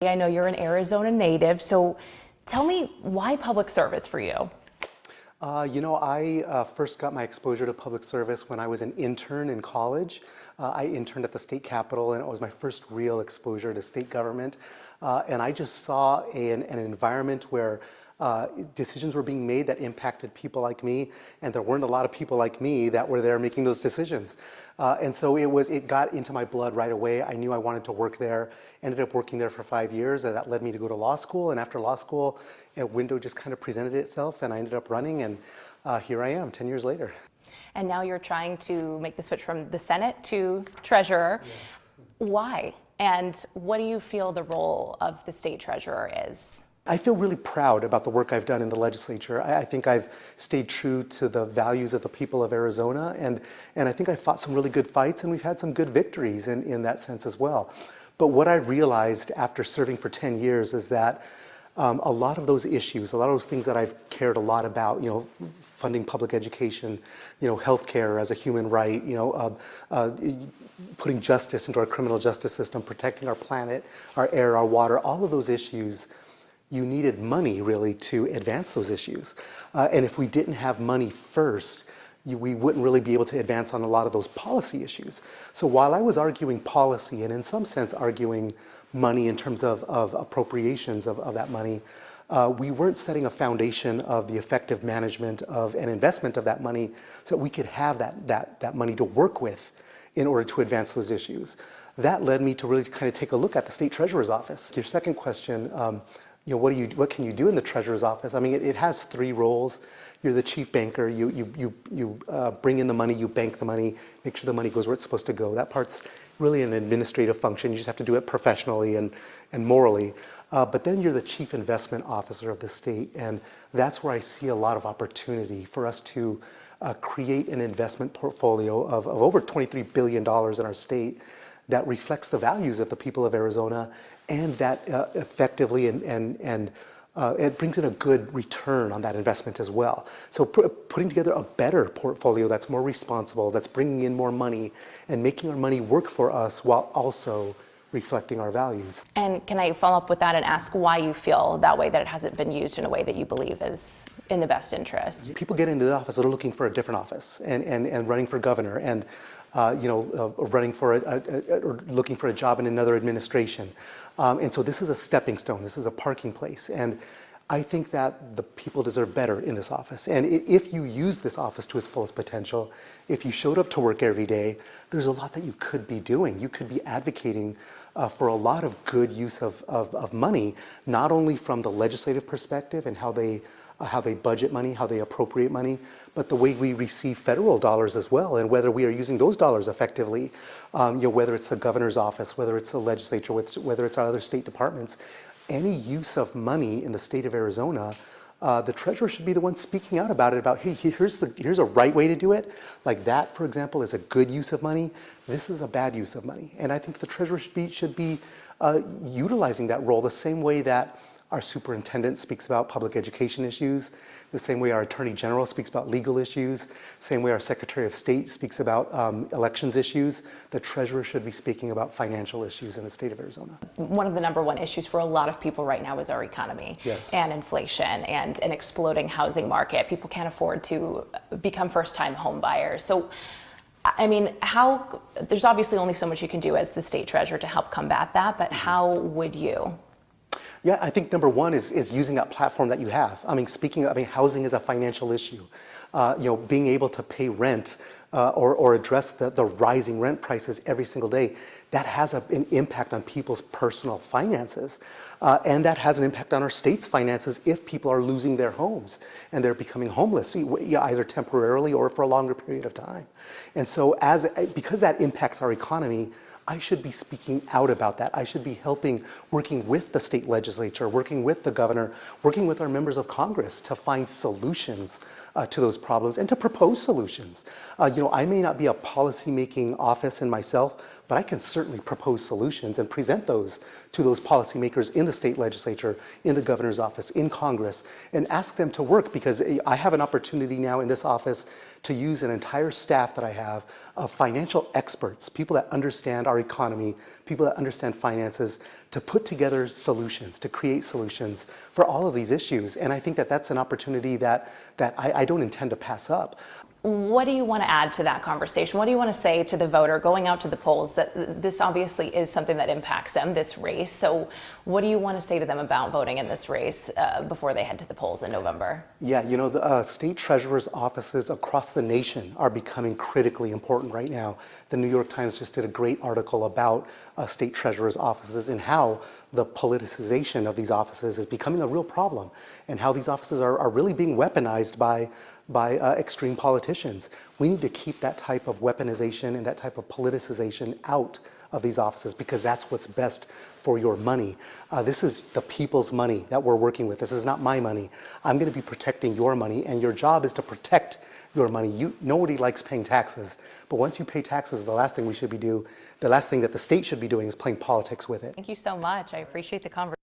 I know you're an Arizona native, so tell me, why public service for you? I first got my exposure to public service when I was an intern in college. I interned at the state capitol, and it was my first real exposure to state government. And I just saw an environment where decisions were being made that impacted people like me, and there weren't a lot of people like me that were there making those decisions. And so it got into my blood right away. I knew I wanted to work there. Ended up working there for 5 years, and that led me to go to law school. And after law school, a window just kind of presented itself, and I ended up running, and here I am 10 years later. And now you're trying to make the switch from the Senate to treasurer. Yes. Why? And what do you feel the role of the state treasurer is? I feel really proud about the work I've done in the legislature. I think I've stayed true to the values of the people of Arizona, and I think I fought some really good fights, and we've had some good victories in that sense as well. But what I realized after serving for 10 years is that a lot of those issues, a lot of those things that I've cared a lot about, funding public education, healthcare as a human right, putting justice into our criminal justice system, protecting our planet, our air, our water, all of those issues, you needed money really to advance those issues. And if we didn't have money first, we wouldn't really be able to advance on a lot of those policy issues. So while I was arguing policy, and in some sense arguing money in terms of appropriations of that money, we weren't setting a foundation of the effective management of an investment of that money so that we could have that money to work with in order to advance those issues. That led me to really kind of take a look at the state treasurer's office. Your second question, what can you do in the treasurer's office? I mean, it has three roles. You're the chief banker. You bring in the money, you bank the money, make sure the money goes where it's supposed to go. That part's really an administrative function. You just have to do it professionally and morally. But then you're the chief investment officer of the state, and that's where I see a lot of opportunity for us to create an investment portfolio of over $23 billion in our state that reflects the values of the people of Arizona, and that effectively and it brings in a good return on that investment as well. So putting together a better portfolio that's more responsible, that's bringing in more money and making our money work for us while also reflecting our values. And can I follow up with that and ask why you feel that way, that it hasn't been used in a way that you believe is in the best interest? People get into the office that are looking for a different office and running for governor and running for or looking for a job in another administration. And so this is a stepping stone. This is a parking place. And I think that the people deserve better in this office. And if you use this office to its fullest potential, if you showed up to work every day, there's a lot that you could be doing. You could be advocating for a lot of good use of money, not only from the legislative perspective and how they budget money, how they appropriate money, but the way we receive federal dollars as well, and whether we are using those dollars effectively, whether it's the governor's office, whether it's the legislature, whether it's our other state departments, any use of money in the state of Arizona, the treasurer should be the one speaking out about it, about, hey, here's a right way to do it. Like that, for example, is a good use of money. This is a bad use of money. And I think the treasurer should be utilizing that role the same way that our superintendent speaks about public education issues, the same way our attorney general speaks about legal issues, same way our secretary of state speaks about elections issues. The treasurer should be speaking about financial issues in the state of Arizona. One of the number one issues for a lot of people right now is our economy. Yes. And inflation and an exploding housing market. People can't afford to become first-time home buyers. So, I mean, there's obviously only so much you can do as the state treasurer to help combat that, but how would you? Yeah, I think number one is using that platform that you have. I mean, housing is a financial issue. Being able to pay rent or address the rising rent prices every single day, that has an impact on people's personal finances. And that has an impact on our state's finances if people are losing their homes and they're becoming homeless, either temporarily or for a longer period of time. And so because that impacts our economy, I should be speaking out about that. I should be working with the state legislature, working with the governor, working with our members of Congress to find solutions to those problems and to propose solutions. I may not be a policy-making office in myself, but I can certainly propose solutions and present those to those policymakers in the state legislature, in the governor's office, in Congress, and ask them to work, because I have an opportunity now in this office to use an entire staff that I have of financial experts, people that understand our economy, people that understand finances, to put together solutions, to create solutions for all of these issues. And I think that that's an opportunity that I don't intend to pass up. What do you want to add to that conversation? What do you want to say to the voter going out to the polls, that this obviously is something that impacts them, this race? So what do you want to say to them about voting in this race before they head to the polls in November? Yeah, you know, the state treasurer's offices across the nation are becoming critically important right now. The New York Times just did a great article about state treasurer's offices and how the politicization of these offices is becoming a real problem, and how these offices are really being weaponized by extreme politicians. We need to keep that type of weaponization and that type of politicization out of these offices, because that's what's best for your money. This is the people's money that we're working with. This is not my money. I'm going to be protecting your money, and your job is to protect your money. Nobody likes paying taxes, but once you pay taxes, the last thing that the state should be doing is playing politics with it. Thank you so much. I appreciate the conversation.